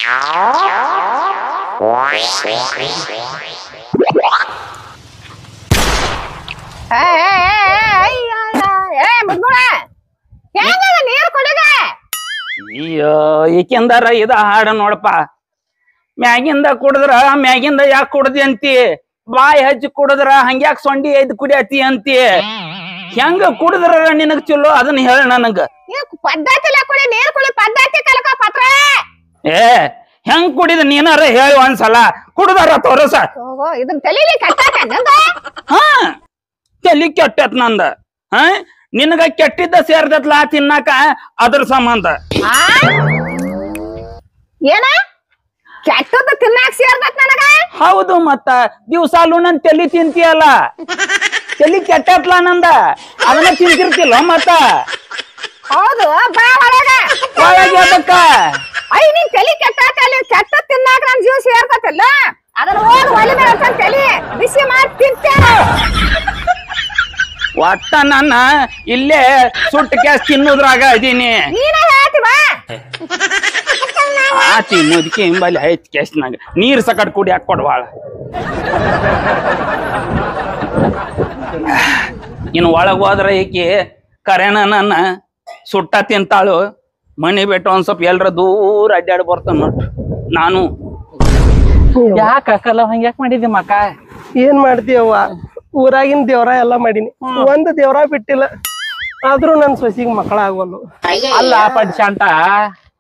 ನೀರ್ ಕುಡಿದ ಅಯ್ಯೋ ಈಕೆಂದಾರ ಇದ ಹಾಡ ನೋಡಪ್ಪ. ಮ್ಯಾಗಿಂದ ಕುಡಿದ್ರ ಮ್ಯಾಗಿಂದ ಯಾಕೆ ಕುಡ್ದಿ ಅಂತಿ, ಬಾಯಿ ಹಚ್ಚಿ ಕುಡಿದ್ರ ಹಂಗ್ಯಾಕ ಸೊಂಡಿ ಐದ್ ಕುಡಿಯತಿ ಅಂತಿ. ಹೆಂಗ ಕುಡಿದ್ರ ನಿನಗ್ ಚಲೋ ಅದನ್ನ ಹೇಳ ನನಗ. ಪದ್ಧತಿ ಕುಡಿ ನೀರ್ ಕುಡಿ ಪದ್ಧತಿ ಕಲಕ ಪತ್ರ. ಏ ಹೆಂಗ್ ಕುಡಿದ ನೀನಾರ ಹೇಳಿ ಒಂದ್ಸಲ, ಕುಡ್ದಾರ ತೋರಸ. ಇದನ್ ತಲೀಲಿ ಕೆಟ್ಟ ಹಾ ತಲಿ ಕೆಟ್ಟತ್ ನಂದ. ಹ ನಿನಗ ಕೆಟ್ಟಿದ್ದ ಸೇರ್ದತ್ಲಾ ತಿನ್ನಾಕ, ಅದ್ರ ಸಂಬಂಧ. ಏನ ಕೆಟ್ಟದ್ದು ತಿನ್ನಾಕ ಸೇರ್ದತ್ ನನಗ? ಹೌದು, ಮತ್ತ ದಿವ್ಸಾಲು ನನ್ ತಲಿ ತಿಂತಿಯಲ್ಲ, ತಲಿ ಕೆಟ್ಟತ್ಲಾ ನಂದ, ಅದನ್ನ ತಿಂತಿರ್ತಿಲ್ಲ ಮತ್ತ. ಹೌದು ಬಾ ಒಳಗ. ಒಳಗೆ ಅದಕ್ಕ ನೀನ್ ತಲಿ ಕೆಟ್ಟ ತಿನ್ನಾಕ ನನ್ ಜೀವ ಸೇರ್ಕತ್ತಲ್ಲ, ಅದನ್ನ ಹೋಗಿ ಒಲೆ ಮೇಲೆ ತಲಿ ಬಿಸಿ ಮಾಡಿ ತಿಂತೇನೆ. ಒಟ್ಟ ನನ್ನ ಇಲ್ಲೇ ಸುಟ್ಟ ಕ್ಯಾಸ್ ತಿನ್ನೋದ್ರಾಗ ಅದೀನಿ. ನೀನೇ ಹೇಳ್ತೀವಾ ಆತಿ ಮುದುಕಿ ಹಿಂಬಲ್ಲಿ ಐತ್ ಕ್ಯಾಸ್ನಾಗ ನೀರ್ ಸಕಟ್ ಕುಡಿ ಹಾಕೊಡ್ವಾಳ. ಇನ್ನು ಒಳಗ್ ಹೋದ್ರ ಈಕಿ ಕರೆನ ನನ್ನ ಸುಟ್ಟ ತಿಂತಾಳು. ಮನಿ ಬಿಟ್ಟು ಒಂದ್ ಸ್ವಲ್ಪ ಎಲ್ರ ದೂರ ಅಡ್ಡಾಡ್ ಬರ್ತಾನ ನೋಡ್ರಿ. ನಾನು ಯಾಕ ಕಲ ಹಂಗ್ಯಾಕ್ ಮಾಡಿದ್ದೆ ಮಕ್ಕ? ಏನ್ ಮಾಡ್ತೀಯವ್ವ, ಊರಾಗಿನ ದೇವ್ರ ಎಲ್ಲಾ ಮಾಡೀನಿ, ಒಂದ್ ದೇವ್ರ ಬಿಟ್ಟಿಲ್ಲ. ಆದ್ರೂ ನನ್ ಸೊಸಿಗ್ ಮಕ್ಕಳ ಆಗೋಲ್ಲ. ಅಲ್ಲ ಪಂಚಾಂತ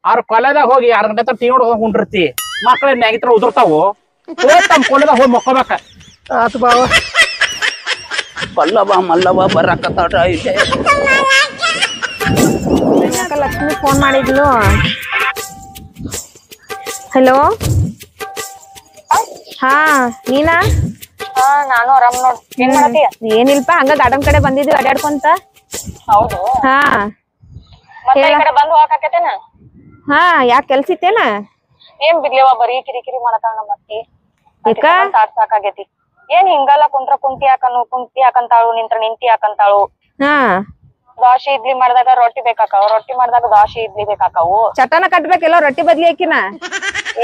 ಅವ್ರ ಕೊಲೆದಾಗ ಹೋಗಿ 2 ಗಂಟೆ ತರ ಟಿವಿ ಹೋಗಿ ಕುಂಡಿರ್ತಿ, ಮಕ್ಳ ಮ್ಯಾಗಿತ್ರ ಉದುರ್ತಾವು, ತಮ್ಮ ಕೊಲೆದಾಗ ಹೋಗಿ ಮಕ್ಕೋಬೇಕ. ಆತು ಬಾವ. ಪಲ್ಲವ ಮಲ್ಲವ ಬರಕತ್ತಾಟ ಇದೆ. ಲಕ್ಷ್ಮಿ ಫೋನ್ ಮಾಡಿದ್ಲು. ಹಲೋ, ಹಾ ನೀನಾ? ನಾನು ಆರಾಮ್ ನೋಡ್. ಏನ್ ಮಾಡತ್ತೀಯ? ಏನಿಲ್ಪ, ಹಂಗ ಗಾರ್ಡನ್ ಕಡೆ ಬಂದಿದ್ವಿ ಅಡ್ಯಾಡ್ಕೊಂತ. ಹೌದು. ಹಾ ಮತ್ತೆ ಈ ಕಡೆ ಬಂದು ಹೋಗಾಕತ್ತೇನ? ಹಾ ಯಾಕೆ ಕೆಲ್ಸ ಇತ್ತೇನ? ಏನ್ ಬಿಡ್ಲೇವ, ಬರೀ ಕಿರಿಕಿರಿ ಮಾಡತಾಳ ನಮ್ಮತ್ತಿ. ಸಾಕಾಗೈತಿ. ಏನ್ ಹಿಂಗಲ್ಲ ಕುಂತ್ರ ಕುಂತಿ ಹಾಕಂತಾಳು, ನಿಂತ್ರ ನಿಂತಿ ಹಾಕಂತಾಳು. ಹಾ ದೋಸೆ ಇಡ್ಲಿ ಮಾಡ್ದಾಗ ರೊಟ್ಟಿ ಬೇಕಾಕಾವು, ರೊಟ್ಟಿ ಮಾಡ್ದಾಗ ದೋಸೆ ಇಡ್ಲಿ ಬೇಕಾಕಾವು. ಚಟನ ಕಟ್ಬೇಕೆಲ್ಲ ರೊಟ್ಟಿ ಬದ್ಲಿ ಹಾಕಿನ.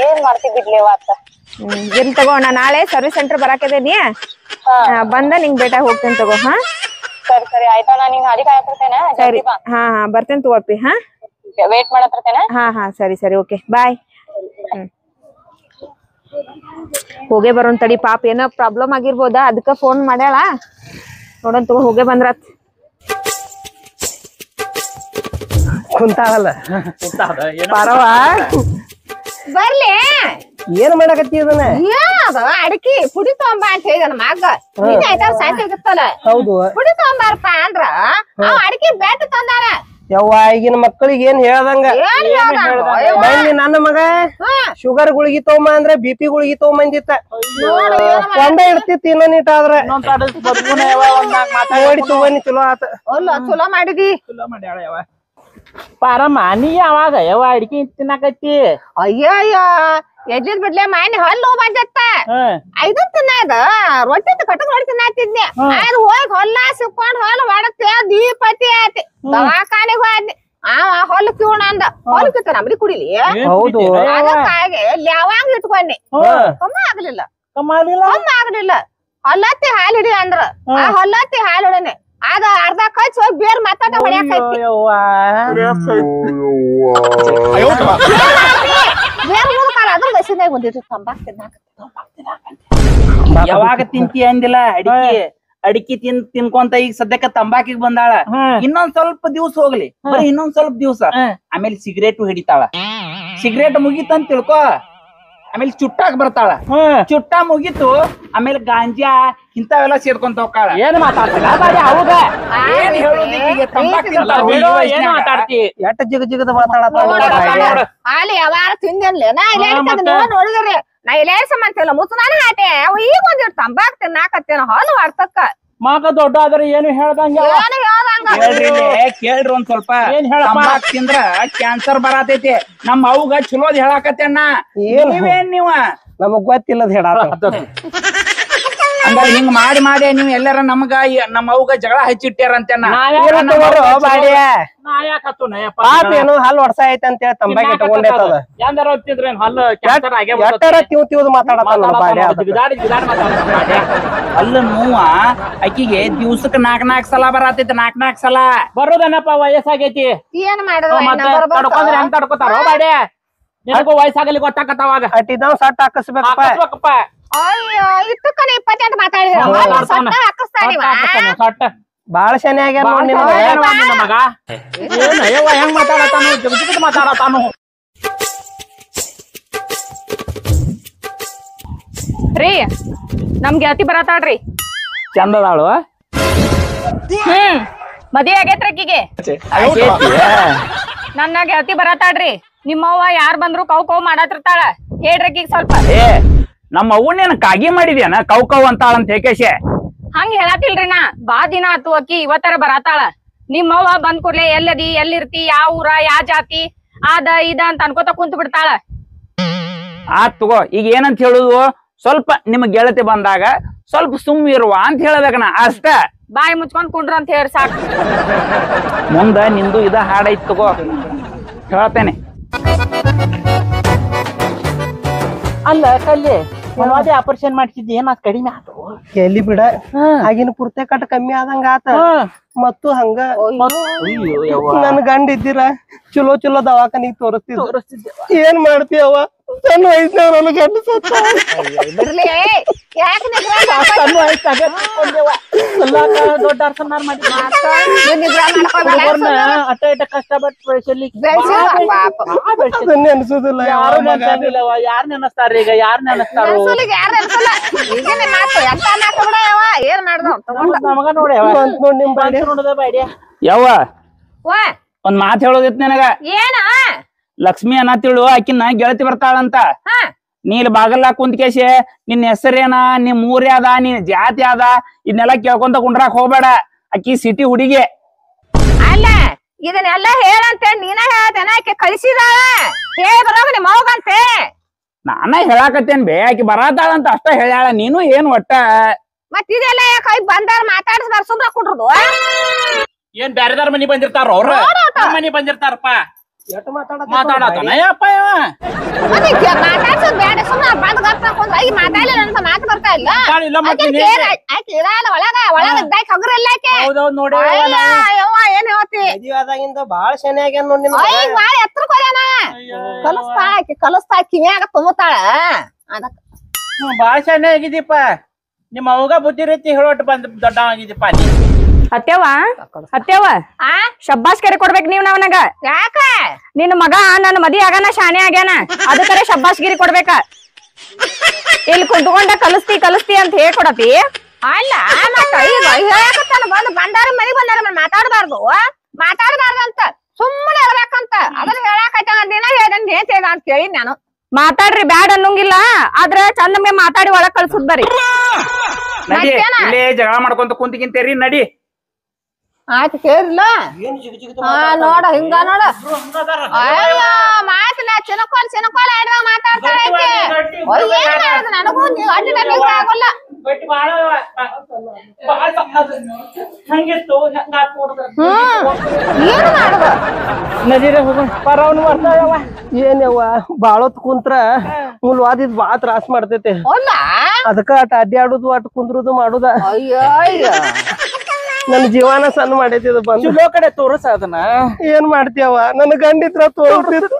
ಏನ್ ಮಾಡ್ತಿ ಬಿಡ್ಲೇವ ಅತ್ತ. ಇರ್ಲಿ ತಗೋ, ನಾ ನಾಳೆ ಸರ್ವಿಸ್ ಸೆಂಟರ್ ಬರಾಕದೇನಿ, ಬಂದ ನಿಂಗ್ ಬೇಟ ಹೋಗ್ತೇನೆ ತಗೋ. ಹಾ ಸರಿ ಸರಿ ಆಯ್ತಾ, ನಾ ನಿಂಗ್ ಹಾದಿ ಕಾಯಕರ್ತೇನೆ. ಸರಿ, ಹಾ ಹಾ ಬರ್ತೇನೆ ತಗೋಪಿ. ಹಾ ವೇಟ್ ಮಾಡತ್ತಿರ್ತೇನೆ. ಹಾ ಹಾ ಸರಿ ಸರಿ, ಓಕೆ ಬಾಯ್. ಹೋಗೇ ಬರೋನ್ ತಡಿ, ಪಾಪ ಏನೋ ಪ್ರಾಬ್ಲಮ್ ಆಗಿರ್ಬೋದಾ, ಅದಕ್ಕ ಫೋನ್ ಮಾಡ್ಯಾಳ. ನೋಡೋಣ ತಗೋ, ಹೋಗೇ ಬಂದ್ರತ್. ಕುಂತಾವಲ್ಲ ಪಾರವ, ಬರ್ಲಿ. ಏನ್ ಮಾಡಕತ್ತಿ ಇದನ್ನ? ಅಡಿಕೆ ಪುಡಿ ತಗೊಂಬ ಅಂತ ಹೇಳಿ ನನ್ನ ಮಗ ಆಯ್ತಾ ಸಾಯ್ತಿ ಹೋಗಿತ್ತಲ್ಲ. ಹೌದು, ಪುಡಿ ತಗೊಂಬಾರಪ್ಪ ಅಂದ್ರ ಅಡಿಕೆ ಬೇಟ ತಂದಾರ. ಯವ್ವ ಈಗಿನ ಮಕ್ಕಳಿಗೆ ಏನ್ ಹೇಳ್ದಂಗ. ಬನ್ನಿ ನನ್ನ ಮಗ ಶುಗರ್ ಗುಳಿಗಿ ತಗೊಂಬ ಅಂದ್ರೆ BP ಗುಳಿಗಿ ತಗೊಂಬಂದಿತ್ತ, ಒಂದ ಇಡ್ತಿತ್ತು ಇನ್ನೊಂದ್ ಇಟ್ಟ ಆದ್ರೆ ನೋಡಿ ತಗೊಂಡಿ. ಚಲೋ ಆತ, ಚಲೋ ಮಾಡಿದಿ. ಪಾರಮ್ಮ ನೀ ಯಾವಾಗ ಯಾವ ಅಡಿಕೆ ತಿನ್ನಾಕತ್ತಿ? ಅಯ್ಯಯ್ಯ ಎದ್ದಿದ್ ಬಿಡ್ಲೆ ಮಾನಿ ಹಲ್ಲು ನೋವು ಬಂದತ್ತ. ಇದನ್ ತಿನ್ನದ ರೊಟ್ಟಿ ಕಟಕ್ ರೊಟ್ಟಿ ತಿನ್ನಾತಿದ್ನಿ, ಅದು ಹೋಗಿ ಹೊಲ್ಲ ಸಿಕ್ಕೊಂಡ್ ಹೊಲ ಮಾಡತ್ತೆ ದೀಪತಿ ಆತಿ. ದವಾಖಾನೆಗೆ ಹೋದ್ನಿ, ಹೊಲ ಕಿವಣ ಅಂದ, ಹೊಲ ಕಿತ್ತ ನಮ್ರಿ ಕುಡಿಲಿ. ಹೌದು, ಅದಕ್ಕಾಗಿ ಯಾವಾಗ ಇಟ್ಕೊಂಡಿ, ಕಮ್ಮ ಆಗ್ಲಿಲ್ಲ. ಹೊಲ್ಲತ್ತಿ ಹಾಲು ಹಿಡಿ ಅಂದ್ರ ಆ ಹೊಲ್ಲತ್ತಿ ಹಾಲು ಹಿಡಿನಿ, ಅದ ಅರ್ಧ ಕಚ್ ಹೋಗಿ ಬೇರ್ ಮಾತಾಡ ಹೊಡ್ಯಾಕೈತಿ. ಬೇರ್ ಮುಡ್ಕಾಲ ಅದ್ರ ಬಸಿನಾಗ ಬಂದಿತ್ತು ತಂಬಾಕ್ ತಿನ್ನಾಕ. ಯಾವಾಗ ತಿಂತಿ ಅಂದಿಲ್ಲ ಅಡಿಕೆ ತಿನ್ಕೊಂತ ಈಗ ಸದ್ಯಕ್ಕ ತಂಬಾಕಿಗೆ ಬಂದಾಳ. ಇನ್ನೊಂದ್ ಸ್ವಲ್ಪ ದಿವ್ಸ ಹೋಗ್ಲಿ, ಬರೀ ಇನ್ನೊಂದ್ ಸ್ವಲ್ಪ ದಿವ್ಸ, ಆಮೇಲೆ ಸಿಗರೇಟ್ ಹಿಡಿತಾಳ. ಸಿಗರೇಟ್ ಮುಗಿತಂತ ತಿಳ್ಕೊ, ಆಮೇಲೆ ಚುಟ್ಟಾಗ ಬರ್ತಾಳ. ಚುಟ್ಟ ಮುಗಿತು ಆಮೇಲೆ ಗಾಂಜಾ ಇಂಥವೆಲ್ಲ ಸೇರ್ಕೊಂತ ಹೋಗ್ತಾಳ. ಏನ್ ಮಾತಾಡ್ತಿಲ್ಲ ಹೌದ? ಏನ್ ಹೇಳುದು, ಮಾತಾಡ್ತಿ? ಎಟ್ಟ ಜಿಗ ಜಿಗದ ಮಾತಾಡತ್ತ. ಅಲ್ಲಿ ಯಾವಾರ ತಿಂದಿನ್ಲಿ ನಾ ನೋಡಿದ್ರಿ, ನಾ ಇಲ್ಲೇ ಸಮಂತಿಲ್ಲ ಮುತ್ತನಾನ ಆಟೆ. ಈಗ ಒಂದಿಟ್ಟು ತಂಬಾಕ್ ತಿನ್ನಾಕತ್ತೇನ ಹೊಲ ವಾಡ್ಸಕ್ಕ. ಮಗ ದೊಡ್ಡ ಆದ್ರೆ ಏನು ಹೇಳ್ದಂಗ ಕೇಳ್ರಿ ಒಂದ್ ಸ್ವಲ್ಪ. ತಂಬಾಕ್ ತಿಂದ್ರ ಕ್ಯಾನ್ಸರ್ ಬರತೈತಿ. ನಮ್ಮ ಅವ್ಗ ಚಲೋದ್ ಹೇಳಾಕತ್ತೇನ. ನೀವೇನ್ ನೀವ ನಮಗ್ ಗೊತ್ತಿಲ್ಲದ ಹೇಳ. ಹಂಗಾರೆ ಹಿಂಗ್ ಮಾಡಿ ಮಾಡಿ ನೀವ್ ಎಲ್ಲಾರ ನಮ್ಗ ನಮ್ಮ ಅವ್ಗ ಜಗಳ ಹಚ್ಚಿಟ್ಟ್ಯಾರಂತೆ ಏನು ಹಲ್ ವರ್ಷ ಐತೆ ಅಂತ ಹೇಳಿ ತಂಬಾಕಿ ತಗೊಂಡೈತದ ತಿವ್ ಅಲ್ಲ ನೋವ ಅಕ್ಕಿಗೆ ದಿವ್ಸಕ್ ನಾಕ್ ಸಲ ಬರತೈತಿ ನಾಕ್ ಸಲ ಬರೋದನಪ್ಪ ವಯಸ್ಸಾಗೈತಿ ಏನ್ ಮಾಡೋದು ತಡ್ಕೊಂಡ್ರೆ ಹೆಂಗ್ ತಡ್ಕೋತಾರೋ ಬಾಡ್ಯ ನಿನಗೂ ವಯಸ್ಸಾಗಲಿ ಗೊತ್ತಾಕತ್ತವಾಗ ಅಟ್ಟಿದವ್ ಸಟ್ ಹಾಕಿಸ್ಬೇಕಪ್ಪ ಅಯ್ಯೋ ಇಟ್ಟಕ್ಕನ 28 ಮಾತಾಡಿದ್ರ ಬಾಳ ಶನಿ ಆಗ್ಯಾರ ಮಗ ಹೆಂಗ್ ಮಾತಾಡತಾನು ಜಗಜಿಗಿಟ್ ಮಾತಾಡತಾನು ರೀ ನಮ್ ಗೆಳತಿ ಬರತಾಳ್ರಿ ಚಂದದಾಳು ಮದ್ವೆ ಆಗೇತ್ರಿ ಆಕಿಗೆ ನನ್ನ ಗೆಳತಿ ಬರತಾಳ್ರಿ ನಿಮ್ಮವ್ವ ಯಾರ್ ಬಂದ್ರು ಕೌ ಮಾಡತ್ತಿರ್ತಾಳ ಹೇಳ್ರಿ ಆಕಿಗೆ ಸ್ವಲ್ಪ ಏ ನಮ್ಮ ಅವ್ವನೇನ ಕಾಗಿ ಮಾಡಿದ್ಯಾನ ಕೌ ಅಂತಾಳಂತ ಹೇಕೇಶೆ ಹಂಗ ಹೇಳತಿಲ್ರಿ ನಾ ಬಾ ದಿನ ಆತು ಅಕ್ಕಿ ಇವತ್ತರ ಬರತಾಳ ನಿಮ್ಮವ್ವ ಬಂದ್ ಕೂಡ್ಲೆ ಎಲ್ಲದಿ ಎಲ್ಲಿರ್ತಿ ಯಾವ ಊರ ಯಾವ ಜಾತಿ ಅದ ಇದ ಅಂತ ಅನ್ಕೋತ ಕುಂತ ಬಿಡ್ತಾಳ ಆತ್ ತಗೋ ಈಗ ಏನಂತ ಹೇಳುದು ಸ್ವಲ್ಪ ನಿಮ್ ಗೆಳತಿ ಬಂದಾಗ ಸ್ವಲ್ಪ ಸುಮ್ ಇರುವ ಅಂತ ಹೇಳಬೇಕನ ಅಷ್ಟ ಬಾಯಿ ಮುಚ್ಕೊಂಡ್ ಕುಂಡ್ರ ಅಂತ ಹೇಳಿ ಸಾಕು ಮುಂದ ನಿಂದು ಇದ ಹಾಡೈತ್ ತಗೋ ಹೇಳ್ತೇನೆ ಅಲ್ಲ ಕಲ್ಲಿ ಅದೇ ಆಪರೇಷನ್ ಮಾಡ್ಸಿದ್ದಿ ಏನ ಕಡಿಮೆ ಆತು ಎಲ್ಲಿ ಬಿಡ ಆಗಿನ ಪೂರ್ತಿ ಕಟ್ ಕಮ್ಮಿ ಆದಂಗ ಆತ ಮತ್ತು ಹಂಗ ನನ್ ಗಂಡ ಇದ್ದೀರ ಚಲೋ ಚಲೋ ದವಾಖಾನಿಗ್ ತೋರಿಸ್ತಿದ್ದೆ ಏನ್ ಮಾಡ್ತೀಯವ್ವ ಸಣ್ಣ ವಯಸ್ಸಿನವ್ರ ಗಂಡ ಸತ್ತ ಬಿಡ್ಲಿ ಯಾಕೆ ದೊಡ್ಡ ಅರ್ಸನ್ನಾರ್ ಮಾಡಿ ಅಟ್ಟ ಇಟ್ಟ ಕಷ್ಟಪಟ್ಟು ಅದನ್ನೇ ಅನ್ಸುದಿಲ್ಲ ಯಾರು ನೆನಸಾಗಿಲ್ಲವ ಯಾರ್ ನೆನಸ್ತಾರ ಈಗ ಯಾರ್ ನೆನಸ್ತಾರ ಏನ್ ಮಾಡ್ದ ನಮಗ ನೋಡಿ ನಿಮ್ ಬಾಡಿ ನೋಡದ ಬಾಡ್ಯ ಯವ್ವ ಒಂದ್ ಮಾತ್ ಹೇಳೋದಿತ್ ನನಗ ಏನ ಲಕ್ಷ್ಮಿ ಅನ್ನತಿಳು ಆಕಿನ ಗೆಳತಿ ಬರ್ತಾಳಂತ ನೀಲ್ ಬಾಗಲ್ಲ ಕುಂತ್ಕೇಶಿ ನಿನ್ ಹೆಸರೇನ ನಿಮ್ ಊರ್ ಯಾದ ನಿನ್ ಜಾತಿ ಯಾದ ಇದನ್ನೆಲ್ಲ ಕೇಳ್ಕೊಂತ ಕುಂಡ್ರಾಕ್ ಹೋಗ್ಬೇಡ ಅಕ್ಕಿ ಸಿಟಿ ಹುಡುಗಿ ಅಲ್ಲ ಇದನ್ನೆಲ್ಲ ಹೇಳಂತೆ ನೀನ ಹೇಳ್ತೇನ ಆಕೆ ಕಳಿಸಿದಾಳ ಹೇಳಿ ಬರೋಗ ನಿಮ್ ಮಗಂತೆ ನಾನ ಹೇಳಾಕತ್ತೇನ್ ಬೇ ಆಕಿ ಬರತಾಳಂತ ಅಷ್ಟ ಹೇಳ್ಯಾಳ ನೀನು ಏನ್ ಒಟ್ಟ ಮತ್ ಇದೆಲ್ಲ ಯಾಕೆ ಬಂದಾರ ಮಾತಾಡಿಸ್ಬಾರ ಸುಮ್ರ ಕುಡ್ರದು ಏನ್ ಬ್ಯಾರೆದಾರ ಮನಿ ಬಂದಿರ್ತಾರ ಅವ್ರ ಮನಿ ಬಂದಿರ್ತಾರಪ್ಪ ಮಾತಾಡತಾನ ಯಪ್ಪ ಮಾತಾಡ್ಸೋದ್ ಬೇಡ ಸುಮ್ನ ಬಂದ್ ಗಪ್ಪ ಈಗ ಮಾತಾಡಲಿಲ್ಲ ಅಂತ ಮಾತು ಬರ್ತಾ ಇಲ್ಲ ಆಕೆ ಇರಲ್ಲ ಒಳಗ ಇದ್ದಾಗ ಹಗರಲ್ಲ ಆಕೆ ಯವ್ವ ಏನ್ ಹೇಳ್ತಿ ಮದ್ವೆದಾಗಿಂದ ಬಾಳ ಶನಿ ಆಗ್ಯಾನ ನೋಡ್ ನಿನ್ ಈಗ ಬಾಳ ಎತ್ತರಕ್ ಹೋಗ್ಯಾನ ಕಲಿಸ್ತಾಳ ಆಕೆ ಕಲಿಸ್ತಾಳ ಕಿವ್ಯಾಗ ತುಂಬತಾಳ ಅದಕ್ಕ ಬಾಳ ಶಾನೆ ಆಗಿದೀಪ ನಿಮ್ಮ ಅವಗ ಬುದ್ಧಿ ರೀತಿ ಹೇಳೋಟ್ ಬಂದ್ ದೊಡ್ಡ ಆಗಿದೀಪ ನೀ ಅತ್ಯವ ಶಬ್ಬಾಸ್ ಕೆರೆ ಕೊಡ್ಬೇಕ್ ನೀವ್ ನನಗ ಯಾಕ ನಿನ್ ಮಗ ನನ್ನ ಮದಿ ಆಗಾನ ಶಾನೆ ಆಗ್ಯಾನ ಅದಕ್ಕರೆ ಶಬ್ಬಾಸ್ ಗಿರಿ ಕೊಡ್ಬೇಕ ಇಲ್ಲಿ ಕುಂತ್ಕೊಂಡ ಕಲಿಸ್ತಿ ಅಂತ ಹೇಳ್ಕೊಡತಿ ಅಲ್ಲ ಮತ್ತ ಈಗ ಹೇಳಕತ್ತಾನ ಬಂದಾರ ಮನಿ ಬಂದಾರ ಮಾತಾಡಬಾರ್ದು ಅಂತ ಸುಮ್ಮನೆ ಇರ್ಬೇಕಂತ ಅದನ್ನ ಹೇಳಕತ್ತ ದಿನ ಹೇಳ್ದಂಗ ಹೇಳ್ತೇದ ಅಂತ ಕೇಳಿ ನಾನು ಮಾತಾಡ್ರಿ ಬ್ಯಾಡ್ ಅನ್ನಂಗಿಲ್ಲ ಆದ್ರ ಚಂದಮ್ಮೆ ಮಾತಾಡಿ ಒಳಗ್ ಕಳ್ಸುದ್ ಬರ್ರಿ ನಡಿ ಇಲ್ಲೇ ಜಗಳ ಮಾಡ್ಕೊಂತ ಕುಂತಿಗಿಂತೇರಿ ನಡಿ ಆಯ್ತು ಕೇಳಿಲ್ಲ ನೋಡ ಹಿಂಗ ನೋಡ ಅಯ್ಯೋ ಮಾತು ನಾ ಚಿನಕೋಲ್ ಆಡ್ದಾಗ ಮಾತಾಡ್ತಾಳೆ ನನಗೂ ನೀವು ಅಡ್ಡ ಆಗೋಲ್ಲ ಏನು ಮಾಡುದು ನದಿರೆ ಹೋಗೋಣ ಪರವನ್ ಬರ್ತಾವ ಏನ್ಯವ್ವ ಬಾಳೊತ್ ಕುಂತ್ರ ಮುಲ್ವಾದಿದ್ ಬಾಳ ತ್ರಾಸ್ ಮಾಡ್ತೈತಿ ಅಲ್ಲ ಅದಕ್ಕ ಅಟ್ ಅಡ್ಡಾಡುದು ಅಟ್ ಕುಂದ್ರುದು ಮಾಡುದ ಅಯ್ಯೋ ಅಯ್ಯೋ ನನ್ ಜೀವನ ಸಣ್ಣ ಮಾಡೈತಿ ಬಂದು ಚಲೋ ಕಡೆ ತೋರಸ ಅದನ್ನ ಏನ್ ಮಾಡ್ತೀಯವ್ವ ನನ್ ಗಂಡಿತ್ರ ತೋರಿಸ್ತಿತ್ತು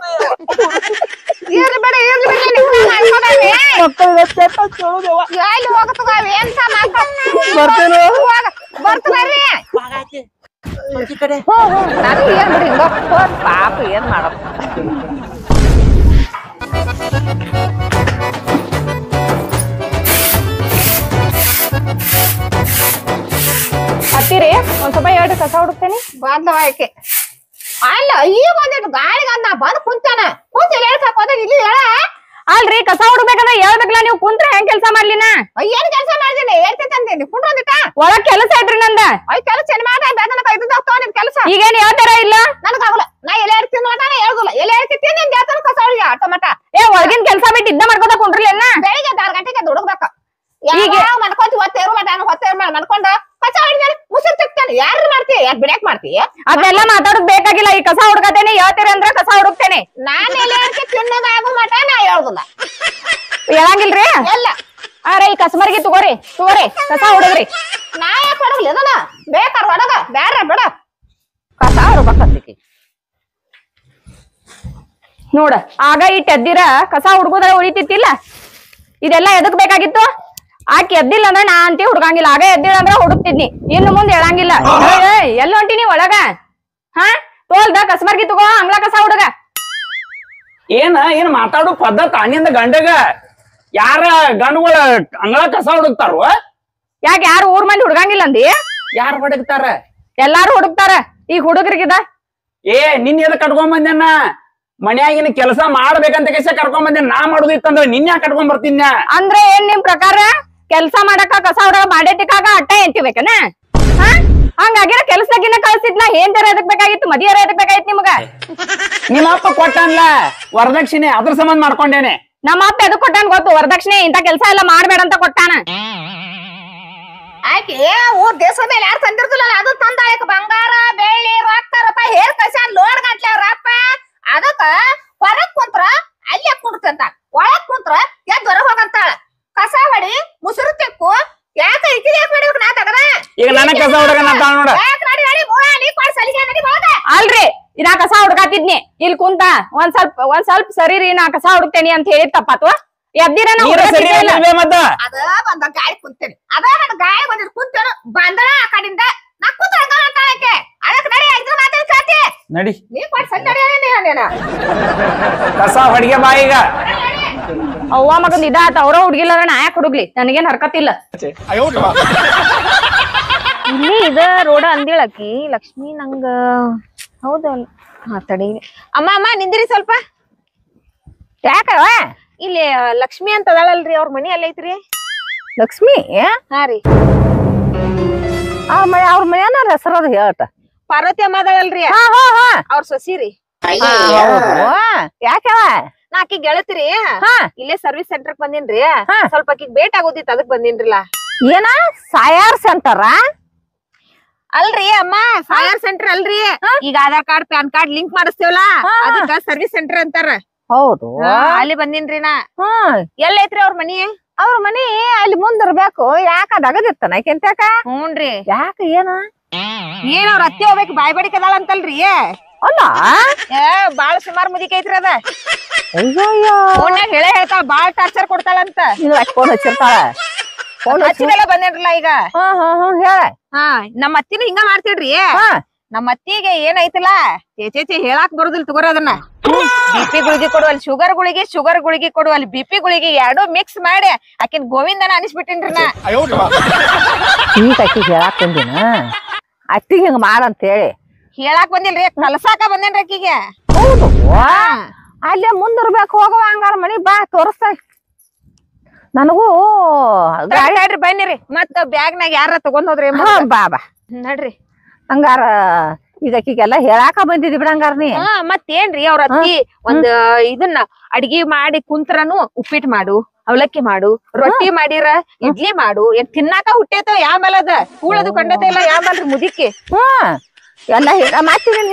ಇರ್ಲಿ ಬಿಡ ಎಲ್ಲಿ ಹೋಗತ್ತವ ಎಂತ ಬರ್ತೇನೆ ಬರ್ತೀವಿ ನನಗೆ ಏನ್ ಬಿಡಿ ಪಾಪ ಏನ್ ಮಾಡಪ್ಪ ಹತ್ತಿರಿ ಒಂದ್ ಸ್ವಲ್ಪ ಹೇಳ್ರಿ ಕಸ ಹುಡುಕ್ತೇನಿ ಬಾದ್ಲವಾಯ್ಕೆ ಅಲ್ಲ ಈಗ ಬಂದಿಟ್ಟು ಗಾಳಿಗೆ ನಾ ಬಂದ್ ಕುಂತಾನ ಕುಂತ ಹೇಳ್ಸಕ್ ಹೋದ ಇಲ್ಲಿ ಹೇಳ ಅಲ್ರಿ ಕಸ ಹುಡ್ಬೇಕಂದ್ರ ಹೇಳ್ಬೇಕಲ್ಲ ನೀವು ಕುಂತ್ರ ಹೆಂಗ್ ಕೆಲ್ಸ ಮಾಡ್ಲಿನ ಏನ್ ಕೆಲಸ ಮಾಡ್ತೀನಿ ಹೇಳ್ತಂತೀನಿ ಕುಂಡ್ರಂದಿಟ್ಟ ಒಳಗ್ ಕೆಲಸ ಐತ್ರಿ ನಂದ ಕೆಲಸ ಏನ್ ಮಾಡ ಬೇತನ ಕೈದ ಕೆಲಸ ಈಗೇನ್ ಹೇಳ್ತಾರ ಇಲ್ಲ ನನಗಾಗಲ್ಲ ನಾ ಎಲೆ ಹೇಳ್ತೀನಿ ನೋಡ್ತಾನೆ ಹೇಳ್ದಲ್ಲ ಎಲೆ ಹೇಳ್ತೀನಿ ನಿನ್ ದೇತನ ಕಸ ಹೊಳಿಯ ಟೊಮಟ ಒಳಗಿನ ಕೆಲ್ಸ ಬಿಟ್ಟು ಇದ್ದ ಮಾಡ್ಕೋತ ಕುಂಡ್ರಿ ಅಲ್ಲ ಬೆಳಿಗ್ಗೆ 6 ಗಂಟೆಗೆ ದುಡುಗ್ಬೇಕ ಈಗ ಮಾಡ್ಕೊಂತ ಹೊತ್ತೇರು ಮಾಡ್ಕೊಂಡ ಕಸ ಹೊಡಿದಾನೆ ಮುಸುಕ್ ತೆಗ್ತಾನೆ ಯಾರು ಮಾಡ್ತೀಯ ಯಾಕೆ ಬಿಡಾಕ್ ಮಾಡ್ತೀಯ ಅದೆಲ್ಲ ಮಾತಾಡೋದ್ ಬೇಕಾಗಿಲ್ಲ. ಈ ಕಸ ಹುಡುಕತೇನೆ ಹೇಳ್ತೀರಿ ಅಂದ್ರ ಕಸ ಹುಡುಕ್ತೇನೆ. ನಾನ್ ಎಲ್ಲಾರ್ಗೆ ತಿನ್ನೋದಾಗೋ ಮಟ ನಾ ಹೇಳ್ದಿಲ್ಲ ಹೇಳಂಗಿಲ್ರಿ ಎಲ್ಲ. ಅರೆ ಈ ಕಸ್ಮರ್ಗಿ ತಗೋರಿ ಕಸ ಹುಡುಗ್ರಿ. ನಾ ಯಾಕೆ ಹೊಡಗ್ಲಿ ಅದನ್ನ ಬೇಕಾರ್ ಹೊಡಗ ಬ್ಯಾರ ಬಿಡ ಕಸ ಹೊಡ್ಬೇಕಂತಿಕಿ ನೋಡ. ಆಗ ಇಟ್ ಎದ್ದಿರ ಕಸ ಹುಡುಗುದ್ರ ಉಳಿತಿತ್ತಿಲ್ಲ. ಇದೆಲ್ಲ ಎದಕ್ ಬೇಕಾಗಿತ್ತು? ಆಕೆ ಎದ್ದಿಲ್ಲ ಅಂದ್ರ ನಾ ಅಂತಿ ಹುಡ್ಗಂಗಿಲ್ಲ. ಆಗ ಎದ್ದಿಲ್ಲ ಅಂದ್ರ ಹುಡುಕ್ತಿದ್ನಿ. ಇನ್ನು ಮುಂದೆ ಹೇಳಂಗಿಲ್ಲ. ಎಲ್ಲ ಹೊಂಟಿನಿ ಒಳಗ? ಹಾ ತೋಲ್ದ ಕಸ್ಮರ್ಗಿ ತಗೋ ಅಂಗ್ಳ ಕಸ ಹುಡುಗ. ಏನ್ ಮಾತಾಡೋ ಪದ್ಧತಿ ಅಣ್ಣಿಂದ ಗಂಡಗ ಯಾರ ಗಂಡುಗಳ ಅಂಗಳ ಕಸ ಹುಡುಕ್ತಾರೋ? ಯಾಕೆ ಯಾರು ಊರ್ ಮಂದಿ ಹುಡ್ಗಂಗಿಲ್ಲ ಅಂದಿ? ಯಾರು ಹುಡುಕ್ತಾರ? ಎಲ್ಲಾರು ಹುಡುಕ್ತಾರ. ಈಗ ಹುಡುಗರಿಗಿದ ನಿನ್ ಎದ ಕಟ್ಕೊಂಡ್ ಬಂದೇನ? ಮನ್ಯಾಗಿನ ಕೆಲಸ ಮಾಡ್ಬೇಕಂತ ಕೆಸ ಕರ್ಕೊಂಡ್ ಬಂದೇನ. ನಾ ಮಾಡುದಿತ್ತಂದ್ರ ನಿನ್ ಯಾಕೆ ಕಟ್ಕೊಂಡ್ ಬರ್ತೀನ? ಅಂದ್ರೆ ಏನ್ ನಿಮ್ ಪ್ರಕಾರ ಕೆಲ್ಸ ಮಾಡಕ ಕಸ ಹುಡುಗ ಮಾಡೇತಿಕಾಗ ಅಟ್ಟ ಎಂತಿಬೇಕನ? ಹಂಗಾಗಿರ ಕೆಲ್ಸದಾಗಿನ ಕಳ್ಸಿದ್ನ ಏನ್ ತರ ಎದಕ್ ಬೇಕಾಗಿತ್ತು? ಮದಿಯಾರ ಎದಕ್ ಬೇಕಾಗಿತ್ತು ನಿಮ್ಗ? ನಿಮ್ಮ ಅಪ್ಪ ಕೊಟ್ಟನ್ಲ ವರದಕ್ಷಿಣೆ, ಅದ್ರ ಸಂಬಂಧ ಮಾಡ್ಕೊಂಡೇನೆ. ನಮ್ಮ ಅಪ್ಪ ಎದಕ್ ಕೊಟ್ಟಾನ ಗೊತ್ತು? ವರದಕ್ಷಿಣೆ ಇಂತ ಕೆಲ್ಸ ಎಲ್ಲ ಮಾಡ್ಬೇಡ ಅಂತ ಕೊಟ್ಟಾನ. ಆಕೆ ಊರ್ ದೇಶ ಮೇಲೆ ಯಾರು ತಂದಿರ್ತಿಲ್ಲ ಅದು ತಂದಾಳಕ ಬಂಗಾರ ಬೆಳ್ಳಿ ರೊಕ್ಕ ರೂಪಾಯಿ ಹೇರ್ ಕಸ ಲೋಡ್ ಗಂಟ್ಲ ರಪ್ಪ. ಅದಕ್ಕ ಹೊರಗ್ ಕುಂತ್ರ ಅಲ್ಲೇ ಕುಡ್ತಂತ, ಒಳಗ್ ಕುಂತ್ರ ಎದ್ ಹೊರಗ್ ಹೋಗಂತಾಳ. ಕಸ ಹೊಡಿ ಮುಸುರು ತೆಕ್ಕು ಯಾಕ ಇಕ್ಕಿ ಯಾಕೆ ಮಾಡಿಬೇಕು? ನಾ ತಗದ ಈಗ ನನ್ನ ಕಸ ಹುಡುಗ ನೋಡ ಅಲ್ರಿ ನಾ ಕಸ ಹುಡ್ಕಾತಿದ್ನಿ. ಇಲ್ಲಿ ಕುಂತ ಒಂದ್ ಸ್ವಲ್ಪ ಸರಿ ರೀ ನಾ ಕಸ ಹುಡುಕ್ತೇನಿ ಅಂತ ಹೇಳಿ ತಪ್ಪತ್ವ? ಎದ್ದಿರ ಮತ್ತ ಅದ ಬಂದ ಗಾಳಿ ಕುಂತೇನೆ. ಅದ ನನ್ ಗಾಳಿ ಬಂದಿದ್ ಕುಂತೇನು ಬಂದಳ ಆ ಕಡಿಂದ ನಾ ಕುಂತ ಅಂತಾಳಕ್ಕೆ. ಅದಕ್ಕೆ ನಡಿ ಇದ್ರ ಮಾತಾಡ್ತಿ ನಡಿ ನೀ ಕೊಡ್ ಸಣ್ಣ ನಡಿಯೇನ ಕಸ ಹೊಡಿಗೆ ಬಾ. ಈಗ ಅವ್ವ ಮಗಂದ್ ಇದಾತ. ಅವ್ರ ಹುಡ್ಗಿಲ್ಲ ನಾ ಯಾಕೆ ಹುಡುಗ್ಲಿ? ನನಗೇನ್ ಹರ್ಕತ್ತಿಲ್ಲ. ಇಲ್ಲಿ ಇದ ರೋಡ ಅಂದಿಳಕಿ ಲಕ್ಷ್ಮಿ ನಂಗ ಹೌದಲ್ಲ. ಹಾ ತಡಿ ಅಮ್ಮ ನಿಂದಿರಿ ಸ್ವಲ್ಪ. ಯಾಕವ? ಇಲ್ಲಿ ಲಕ್ಷ್ಮಿ ಅಂತ ಅದಾಳಲ್ರಿ ಅವ್ರ ಮನಿ ಎಲ್ಲೈತ್ರಿ? ಲಕ್ಷ್ಮಿ? ಹಾ ರೀ ಅವ್ರ ಮನೆಯನ್ನ ಹೆಸರದ ಹೇಳ್ತ. ಪಾರ್ವತಿ ಅಮ್ಮ ಅದಾಳಲ್ರಿ ಅವ್ರ ಸೊಸಿರಿ. ಯಾಕವ? ನಾ ಆಕಿ ಗೆಳತಿರಿ ಇಲ್ಲೇ ಸರ್ವಿಸ್ ಸೆಂಟರ್ ಬಂದಿನ್ರಿ. ಸ್ವಲ್ಪ ಆಕಿಗ್ ಬೇಟ್ ಆಗೋದಿತ್ತು ಅದಕ್ ಬಂದಿನ್ರಿಲ್ಲ. ಏನ ಸಾಯಾರ್ ಸೆಂಟರ? ಅಲ್ರಿ ಅಮ್ಮ ಸಾಯಾರ್ ಸೆಂಟರ್ ಅಲ್ರಿ. ಈಗ Aadhaar card PAN card link ಮಾಡಿಸ್ತೇವಲ್ಲ ಅದಕ್ಕ ಸರ್ವಿಸ್ ಸೆಂಟರ್ ಅಂತಾರ. ಹೌದು ಅಲ್ಲಿ ಬಂದಿನ್ರಿ ನಾ. ಎಲ್ಲೈತ್ರಿ ಅವ್ರ ಮನಿ? ಅವ್ರ ಮನಿ ಅಲ್ಲಿ ಮುಂದಿರ್ಬೇಕು. ಯಾಕ ದಗದಿರ್ತಾನ ಆಕೆಂತಾಕ? ಹ್ಞೂನ್ರಿ. ಯಾಕ ಏನ ಏನ್ ಅವ್ರ ಅತ್ತಿ ಹೋಗ್ಬೇಕು ಬಾಯ್ ಬಡಿಕ್ ಅದಾಳ ಅಂತಲ್ರಿ? ಅಲ್ಲ ಬಾಳ ಸುಮಾರ್ ಮುದಿಕ್ ಐತ್ರಿ ಅದ. ಅಯ್ಯೋ ಫೋನ್ಯಾಗ ಹೇಳೇ ಹೇಳ್ತಾಳ ಬಾಳ್ ಟಾರ್ಚರ್ ಕೊಡ್ತಾಳಂತ. ಫೋನ್ ಹಚ್ಚಿರ್ತಾಳ. ಹಚ್ಚಿದೆಲ್ಲ ಬಂದೇನ್ರಲ್ಲ ಈಗ. ಹೇಳ. ನಮ್ಮ ಅತ್ತಿನ ಹಿಂಗ ಮಾಡ್ತಿಡ್ರಿ. ನಮ್ಮ ಅತ್ತಿಗೆ ಏನೈತಿಲ್ಲ ಚೇಚೆ ಹೇಳಾಕ್ ಬರುದಿಲ್ಲ ತಗೋರಿ ಅದನ್ನ. ಬಿಪಿ ಗುಳಿಗೆ ಕೊಡುವಲ್ಲಿ ಶುಗರ್ ಗುಳಿಗೆ ಕೊಡುವಲ್ಲಿ ಬಿಪಿ ಗುಳಿಗೆ ಎರಡು ಮಿಕ್ಸ್ ಮಾಡಿ ಆಕಿನ್ ಗೋವಿಂದನ ಅನಿಸ್ಬಿಟ್ಟಿನ್ರಿ ನಾ. ಈಗ ಅಕ್ಕಿ ಹೇಳಾಕ್ ಬಂದಿನ ಅತ್ತಿಗೆ ಹಿಂಗ ಮಾಡಂತ ಹೇಳಿ ಹೇಳಾಕ್ ಬಂದಿಲ್ರಿ, ಕಲ್ಸಾಕ ಬಂದೇನ್ರಿ ಆಕಿಗೆ. ಹೌದು ಅಲ್ಲೇ ಮುಂದಿರ್ಬೇಕು. ಹೋಗುವ ಹಂಗಾರ ಮನಿ ಬಾ ತೋರಿಸ್ತ. ನನಗೂ ನಡ್ರಿ ಬನ್ನಿರಿ. ಮತ್ತ ಬ್ಯಾಗ್ನಾಗ ಯಾರ ತಗೊಂಡ್ ಹೋದ್ರಿ? ಬಾ ಬಾ ನಡ್ರಿ. ಹಂಗಾರ ಈಗ ಅಕ್ಕಿಗೆಲ್ಲ ಹೇಳಾಕ ಬಂದಿದಿ ಬಿಡ. ಹಂಗಾರ ನೀ ಮತ್ತೇನ್ರಿ ಅವ್ರ ಅತ್ತಿ ಒಂದ್ ಇದನ್ನ ಅಡ್ಗಿ ಮಾಡಿ ಕುಂತ್ರನು ಉಪ್ಪಿಟ್ಟು ಮಾಡು, ಅವಲಕ್ಕಿ ಮಾಡು, ರೊಟ್ಟಿ ಮಾಡಿರ ಇಡ್ಲಿ ಮಾಡು. ಏನ್ ತಿನ್ನಾಕ ಹುಟ್ಟೇತ ಯಾಮಲದ ಕೂಳದು ಕಂಡತ ಇಲ್ಲ ಯಾಮಲ್ರಿ ಮುದಿಕ್ಕಿ. ಎಲ್ಲ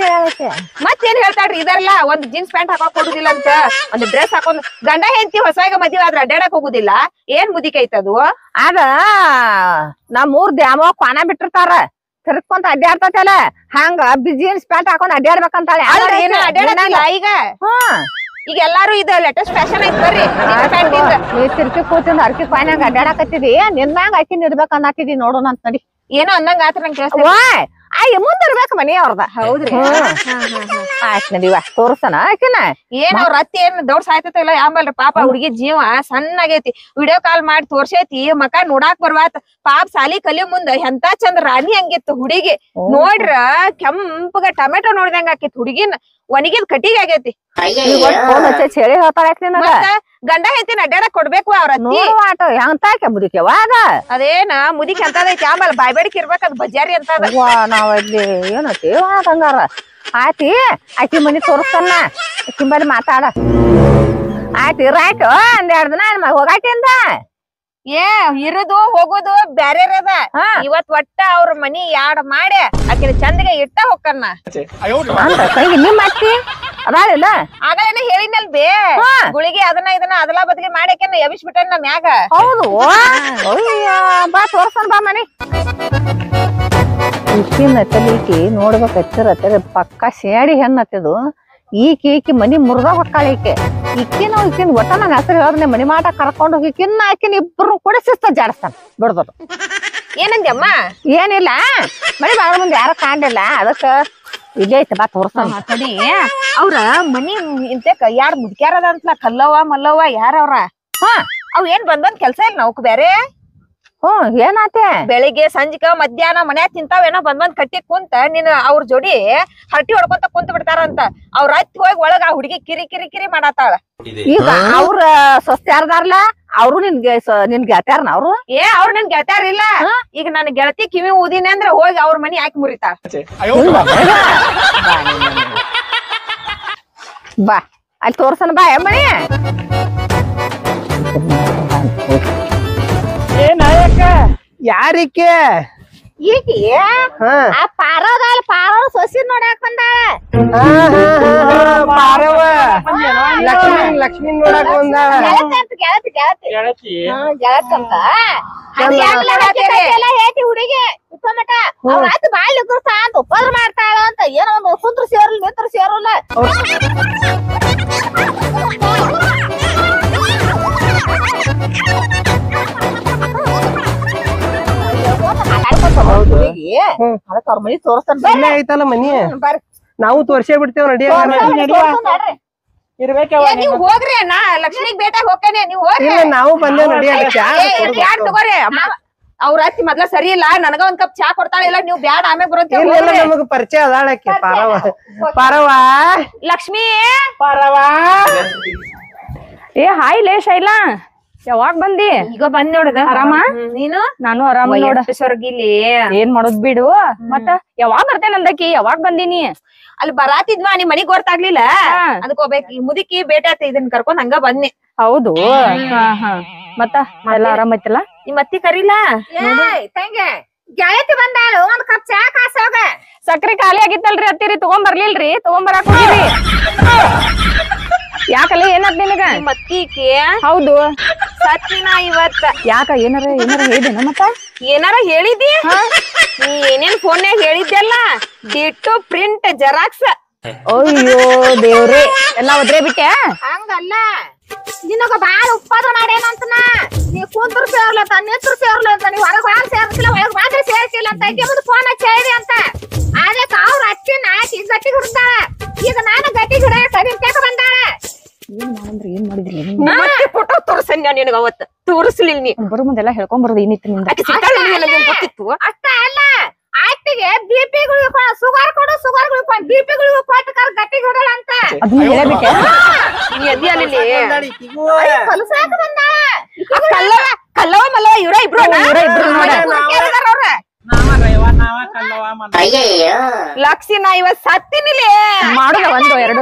ಮತ್ತೇನ್ ಹೇಳ್ತಾಳ್ರಿ ಇದೆಲ್ಲ ಒಂದ್ ಜೀನ್ಸ್ ಪ್ಯಾಂಟ್ ಹಾಕೋಕ್ ಕೊಡುದಿಲ್ಲ ಅಂತ, ಒಂದ್ ಡ್ರೆಸ್ ಹಾಕೊಂಡ್ ಗಂಡ ಹೆಂಡತಿ ಹೊಸಾಗ ಮದ್ವೆ ಆದ್ರ ಅಡ್ಡಾಡಕ್ ಹೋಗುದಿಲ್ಲ. ಏನ್ ಮುದಿಕ್ ಐತದು? ಅದ ನಮ್ಮೂರ್ ದ್ಯಾಮೋ ಕ್ವಾನ ಬಿಟ್ಟಿರ್ತಾರ ತಿರ್ಕೊಂತ ಅಡ್ಡಾಡ್ತಲ್ಲ. ಹಂಗ ಜೀನ್ಸ್ ಪ್ಯಾಂಟ್ ಹಾಕೊಂಡ್ ಅಡ್ಡಾಡ್ಬೇಕಂತಾಳೆ. ಅಡ್ಡಾಡಲ್ಲ ಈಗ. ಈಗ ಎಲ್ಲಾರು ಇದು ಲೇಟೆಸ್ಟ್ ಫ್ಯಾಷನ್ ಐತ್ ಬರ್ರಿ. ನೀ ತಿರ್ಕಿ ಕೂತಿಂದ ಅರ್ಕಿ ಕ್ವಾನ್ಯಾಗ ಅಡ್ಡಾಡಕತ್ತಿದಿ. ನಿನ್ನಂಗ ಅಕ್ಕಿ ನಿಡ್ಬೇಕ ಅನ್ನತ್ತಿದಿ. ನೋಡೋಣ ಅಂತ ನಡಿ. ಏನೋ ಅಂದಂಗ ಆತ್ರ ನಂಗೆ ಅಯ್ಯ ಮುಂದಿರ್ಬೇಕು ಮನಿ ಅವ್ರದ. ಹೌದ್ರಿ. ಆಯ್ತ್ ನಡಿವಾ ತೋರ್ಸನ ಆಕಿನ. ಏನ್ ಅವ್ರ ಅತ್ತಿ ಏನ್ ದೊಡ್ಡ ಸಾಯ್ತೈತಿ ಇಲ್ಲ ಆಂಬಲ್ರಿ ಪಾಪ. ಹುಡುಗಿ ಜೀವ ಸಣ್ಣ ಆಗೈತಿ. ವಿಡಿಯೋ ಕಾಲ್ ಮಾಡಿ ತೋರ್ಸೈತಿ ಮಕ ನೋಡಾಕ್ ಬರ್ವಾತ್. ಪಾಪ ಸಾಲಿ ಕಲಿಯೋ ಮುಂದ ಎಂತ ಚಂದ ರಾಣಿ ಹಂಗಿತ್ತು ಹುಡುಗಿ. ನೋಡ್ರ ಕೆಂಪಗ ಟೊಮೆಟೊ ನೋಡ್ದಂಗ ಆಕೇತಿ ಹುಡುಗಿನ. ಒಣಗಿದ್ ಕಟ್ಟಿಗೆ ಆಗೈತಿ. ಹೇಳಿ ಹೇಳ್ತಾರ ಗಂಡ ಹೆಂಡತಿನ ಅಡ್ಡಾಡಕ್ ಕೊಡ್ಬೇಕು ಅವ್ರ ಹೆಂತಾಕೆ ಮುದಿಕೆವ ಅದ. ಅದೇನ ಮುದಿಕ್ ಎಂತದೈತಿ ಆಮೇಲೆ ಬಾಯ್ಬೇಡಿಕೆ ಇರ್ಬೇಕ ಅದ್ ಬಜಾರಿ ಅಂತ. ನಾವಲ್ಲಿ ಏನತಿ ಹಂಗಾರ ಆಯ್ತಿ. ಆಕಿ ಮನಿ ತೋರಿಸ್ತಾನ ಆಕಿಂಬಲ್ಲಿ ಮಾತಾಡ. ಆಯ್ತು ಇರಾಯ್ತು ಒಂದೆರಡು ದಿನ ಹೋಗಾಟಿಂದ ಏ ಇರುದು ಹೋಗುದು ಬ್ಯಾರೆ ಅದ ಇವತ್ ಒಟ್ಟ ಅವ್ರ ಮನಿ ಯಾಡ್ ಮಾಡಿ ಆಕಿನ ಚಂದಗೆ ಇಟ್ಟ ಹೊಕ್ಕನ್ನ ನಿಮ್ ಅತ್ತಿ ಅದಾಳಿಲ್ಲ ಆಗಲೇನ ಹೇಳಿನಲ್ ಬೇ ಗುಳಿಗೆ ಇದನ್ನ ಅದಲಾ ಬದಲಿ ಮಾಡ್ಯಾಕೇನ ಎಬಿಸ್ಬಿಟ್ಟನ್ ನಮ್ ಮ್ಯಾಗ. ಹೌದು ಬಾ ತೋರ್ಸನ್ ಬಾ ಮನಿ. ಈಕಿನ ತಲಿಕಿ ನೋಡ್ಬೇಕತ್ತಿರ ಪಕ್ಕ ಸೇಡಿ ಹೆಣ್ಣತ್ತಿದು. ಈಕಿ ಮನಿ ಮುರ್ದ ಹೊಕ್ಕಾಳ ಈಕಿನ ಒಟ್ಟ ನನ್ನ ಹೆಸರು ಹೇಳ್ದೆ ಮನಿ ಮಾಟ ಕರ್ಕೊಂಡ್ ಹೋಗಿ ಆಕಿನ ಇಬ್ರು ಕೂಡ ಶಿಸ್ತ ಜಾಡಿಸ್ತಾನ ಬಿಡ್ದವ್ರು. ಏನಂದ್ಯಮ್ಮ? ಏನಿಲ್ಲ ಮನಿ ಬಾಳ ಮುಂದೆ ಯಾರ ಕಾಣಿಲ್ಲ ಅದಕ್ಕ ಇಲ್ಲೇ ಐತೆ ಬಾ ತೋರ್ಸ್ತಾನ. ತಡಿ ಅವ್ರ ಮನಿ ಇಂತೆಕ ಯಾರ್ ಮುದ್ಕ್ಯಾರ ಅದ ಅಂತಲ ಕಲ್ಲವ್ವ ಮಲ್ಲವ್ವ ಯಾರವ್ರ? ಅವ್ ಏನ್ ಬಂದ್ ಕೆಲ್ಸ ಇಲ್ಲ ನಾವ್ಕ್ ಬ್ಯಾರೆ? ಏನಾತೆ? ಬೆಳಿಗ್ಗೆ ಸಂಜಿಕ ಮಧ್ಯಾಹ್ನ ಮನ್ಯಾಗ ತಿಂತಾವೇನೋ ಬಂದ್ ಕಟ್ಟಿ ಕುಂತ ನೀನ್ ಅವ್ರ ಜೋಡಿ ಹರಟಿ ಹೊಡ್ಕೊಂತ ಕುಂತ ಬಿಡ್ತಾರಂತ. ಅವ್ರ ಹತ್ತಿ ಹೋಗಿ ಒಳಗ ಆ ಹುಡುಗಿ ಕಿರಿ ಮಾಡಾತಾಳ. ಈಗ ಅವ್ರ ಸ್ವಸ್ಥ ಯಾರದಾರಲ್ಲ ಅವ್ರು ನಿನ್ ಗೆಳತ್ಯಾರನ ಅವ್ರು? ಅವ್ರ ನನ್ ಗೆಳತ್ಯಾರ ಇಲ್ಲ. ಈಗ ನನ್ ಗೆಳತಿ ಕಿವಿ ಊದಿನಿ ಅಂದ್ರ ಹೋಗಿ ಅವ್ರ ಮನಿ ಹಾಕಿ ಮುರಿತಾಳ. ಬಾ ಅಲ್ಲಿ ತೋರ್ಸನ ಬಾ ಮಣಿ. ಯಾರಿಕೆ ಈಕಿ ಆ ಪಾರೋದಲ್ಲ ಪಾರೋ ಸೊಸಿ ನೋಡಾಕ್ ಬಂದಾಳ. ಪಾರವ ಲಕ್ಷ್ಮಿ ನೋಡಕ್ ಬಂದಾಳ. ಗೆಳತಿ ಅಂತ ಹೇತಿ ಹುಡುಗಿ ಮಟ ಅವ್ರ ಆಯ್ತು ಬಾಳ್ ನಿಂದ್ರಸ್ತ ಅಂತ ಉಪದ್ರ ಮಾಡ್ತಾಳ ಅಂತ ಏನೋ ಒಂದು ಕುಂತ್ರ ಸೇರಲ್ಲ ನಿಂತ್ರ ಸೇರಲ್ಲ. ಅದಕ್ಕ ಅವ್ರ ಮನಿ ತೋರಿಸ್ತಾನ. ಇಲ್ಲೇ ಐತಲ್ಲ ಮನಿ, ನಾವು ತೋರ್ಸೇ ಬಿಡ್ತೇವ್. ನಡಿ ನೀವ್ ಹೋಗ್ರಿ ನಾ ಲಕ್ಷ್ಮಿಗ್ ಬೇಟಾಗ ಹೋಗ್ತೇನೆ. ನೀವ್ ಹೋಗ್ರಿ ನಾವು ಬಂದೇವ್. ನಡಿ ಬ್ಯಾಡ್ ತಗೋರಿ. ಅವ್ರ ಅತ್ತಿ ಮೊದ್ಲ ಸರಿ ಇಲ್ಲ, ನನಗ ಒಂದ್ ಕಪ್ ಚಾ ಕೊಡ್ತಾಳ. ಇಲ್ಲ ನೀವ್ ಬ್ಯಾಡ್ ಆಮೇಲೆ ಬರುತ್ತೆ. ನಮಗ್ ಪರಿಚಯ ಅದಾಳಕ್ಕೆ ಪಾರವ. ಲಕ್ಷ್ಮಿ ಹಾಯ್ ಲೇ ಶೈಲಾ, ಯಾವಾಗ್ ಬಂದಿ? ಈಗ ಬಂದ್ ನೋಡದ. ಆರಾಮ? ನೀನು? ನಾನು ಆರಾಮ ನೋಡ. ಸ್ವರ್ಗಿಲಿ ಏನ್ ಮಾಡೋದ್ ಬಿಡು. ಮತ್ತ ಯಾವಾಗ್ ಬರ್ತೇನೆ ಅಂದಕಿ? ಯಾವಾಗ್ ಬಂದಿನಿ? ಅಲ್ಲಿ ಬರಾತಿದ್ವಾ ನಿಮ್ ಮನಿಗ್ ಗೊತ್ತಾಗ್ಲಿಲ್ಲ, ಅದಕ್ ಹೋಗ್ಬೇಕು. ಈ ಮುದುಕಿ ಬೇಟೆ ಆತ ಇದನ್ ಕರ್ಕೊಂಡ್ ಹಂಗ ಬನ್ನಿ. ಹೌದು. ಮತ್ತ ಎಲ್ಲ ಆರಾಮ ಐತಲ್ಲ? ನಿಮ್ ಅತ್ತಿ ಕರಿಲ್ಲ? ಗೆಳತಿ ಬಂದಾಳು, ಒಂದ್ ಕಪ್ ಚಾ ಕಾಸೋಗ. ಸಕ್ರಿ ಖಾಲಿ ಆಗಿತ್ತಲ್ರಿ ಅತ್ತಿರಿ, ತಗೊಂಡ್ ಬರ್ಲಿಲ್ರಿ? ತಗೊಂಡ್ ಬರಾಕ್ ಹೋಗಿರಿ. ಯಾಕಲ್ಲ ಏನಾದ್ ನಿನಗ? ನಿಮ್ ಅತ್ತಿಗೆ ಹೌದು ಸತ್ತಿನ ಇವತ್ತ. ಯಾಕ ಏನಾರ ಹೇಳಿದೇನ? ಮತ್ತ ಏನಾರ ಹೇಳಿದಿ? ನೀ ಏನೇನ್ ಫೋನ್ಯಾಗ ಹೇಳಿದ್ದೆಲ್ಲ ಡಿಟ್ಟು ಪ್ರಿಂಟ್ ಜೆರಾಕ್ಸ್. ಅಯ್ಯೋ ದೇವ್ರಿ, ಎಲ್ಲಾ ಒದ್ರೆ ಬಿಟ್ಟೆ? ಹಂಗಲ್ಲ, ನಿನಗ ಬಾಳ ಉತ್ಪಾದನೆ ಮಾಡೇನಂತನ. ನೀ ಕುಂತ್ರ ಸೇರ್ಲತ್ತ, ನಿಂತ್ರ ಸೇರ್ಲತ್ತ, ನೀವ್ ಹೊರಗ್ ಬಾಳ್ ಸೇರ್ಸಿಲ್ಲ, ಒಳಗ್ ಬಾಂದ್ರೆ ಸೇರ್ಸಿಲ್ಲ ಅಂತ ಐತಿ ಮುಂದೆ ಫೋನ್ ಹಚ್ಚಿ ಹೇಳಿ ಅಂತ. ಅದಕ್ಕ ಅವ್ರ ಅಚ್ಚಿನ ಆಕಿ ಗಟ್ಟಿ ಹಿಡ್ದಾಳ. ಈಗ ನಾನು ಗಟ್ಟಿ ಹಿಡ ಸರಿತೇಕ ಬಂದಾಳ. ಏನ್ ಮಾಡಿದ್ರಿ? ಮತ್ತೆ ಫೋಟೋ ತೋರ್ಸನ್ಯ ನಿನಗ ಅವತ್ತ ತೋರಿಸ್ಲಿಲ್ಲ. ನೀ ಬರೋ ಮುಂದೆಲ್ಲ ಹೇಳ್ಕೊಂಡ್ ಬರೋದು ಏನಿತ್ತು ನಿಮ್ದ? ಗೊತ್ತಿತ್ತು. ಅಷ್ಟ ಅಲ್ಲ, ಆಯ್ತಿಗೆ ಬಿಪಿ ಗುಳಿಗೆ ಸುಗರ್ ಕೊಡು, ಸುಗರ್ ಗುಳಿಗೆ ಬಿಪಿ ಗುಳಿಗೆ ಕೊಟ್ಟು ಕರ್ ಗಟ್ಟಿ ಹಿಡಲ್ಲ ಅಂತ. ಅದನ್ನ ಹೇಳಬಿಟ್ಟೆ? ನೀ ಎದ್ದಿ ಅಲ್ಲಿ ಕಲಸಾಕ ಬಂದಾಳ. ಕಲ್ಲವ ಮಲ್ಲವ ಇವ್ರ ಇಬ್ರು ಲಕ್ಷಿ. ನಾ ಇವತ್ ಸತ್ತಿನಿಲೆ ಮಾಡುದ ಒಂದು ಎರಡು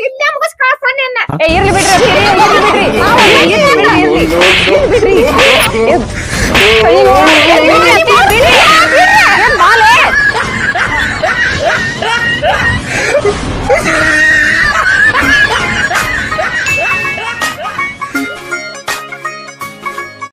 ಇಲ್ಲೇ ಮುಗಿಸ್ ಕಳ್ಸಾನ. ಇರ್ಲಿ ಬಿಡ್ರಿ.